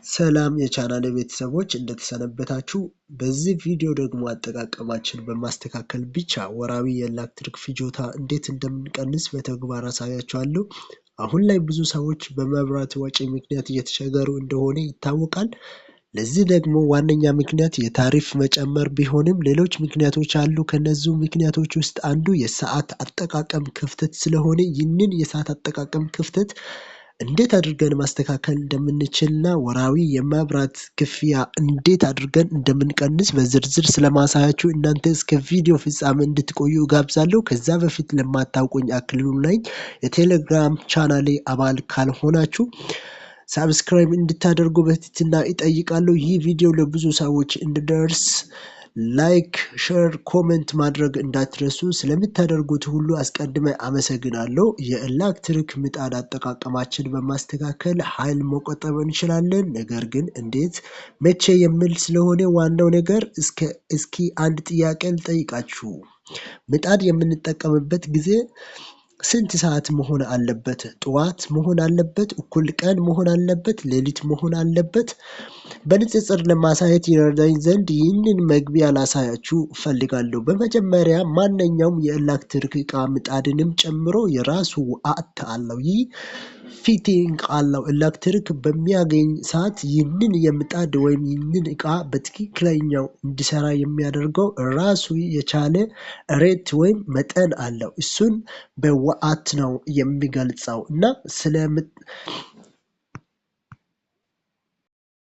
ሰላም የቻናሌ ቤተሰቦች እንደተሰነበታችሁ በዚህ ቪዲዮ ደግሞ አጠቃቀማችን በማስተካከል ብቻ ወራዊ የኤሌክትሪክ ፍጆታ እንዴት እንደምንቀንስ በተግባር አሳያችኋለሁ። አሁን ላይ ብዙ ሰዎች በመብራት ወጪ ምክንያት እየተቸገሩ እንደሆነ ይታወቃል። ለዚህ ደግሞ ዋነኛ ምክንያት የታሪፍ መጨመር ቢሆንም ሌሎች ምክንያቶች አሉ። ከነዚህ ምክንያቶች ውስጥ አንዱ የሰዓት አጠቃቀም ክፍተት ስለሆነ ይህንን የሰዓት አጠቃቀም ክፍተት እንዴት አድርገን ማስተካከል እንደምንችልና ወራዊ የመብራት ክፍያ እንዴት አድርገን እንደምንቀንስ በዝርዝር ስለማሳያችሁ እናንተ እስከ ቪዲዮ ፍጻሜ እንድትቆዩ ጋብዛለሁ። ከዛ በፊት ለማታውቁኝ አክሉልኝ የቴሌግራም ቻናሌ አባል ካልሆናችሁ ሰብስክራይብ እንድታደርጉ በትህትና እጠይቃለሁ። ይህ ቪዲዮ ለብዙ ሰዎች እንዲደርስ ላይክ፣ ሼር፣ ኮሜንት ማድረግ እንዳትረሱ። ስለምታደርጉት ሁሉ አስቀድሜ አመሰግናለሁ። የኤሌክትሪክ ምጣድ አጠቃቀማችን በማስተካከል ኃይል መቆጠብ እንችላለን። ነገር ግን እንዴት መቼ የሚል ስለሆነ ዋናው ነገር እስኪ አንድ ጥያቄ ልጠይቃችሁ። ምጣድ የምንጠቀምበት ጊዜ ስንት ሰዓት መሆን አለበት? ጠዋት መሆን አለበት? እኩል ቀን መሆን አለበት? ሌሊት መሆን አለበት? በንጽጽር ለማሳየት ይረዳኝ ዘንድ ይህንን መግቢያ ላሳያችሁ እፈልጋለሁ። በመጀመሪያ ማንኛውም የኤሌክትሪክ ዕቃ ምጣድንም ጨምሮ የራሱ ወቅት አለው። ይህ ፊቲንግ አለው። ኤሌክትሪክ በሚያገኝ ሰዓት ይህንን የምጣድ ወይም ይህንን ዕቃ በትክክለኛው እንዲሰራ የሚያደርገው ራሱ የቻለ ሬት ወይም መጠን አለው። እሱን በወቅት ነው የሚገልጸው እና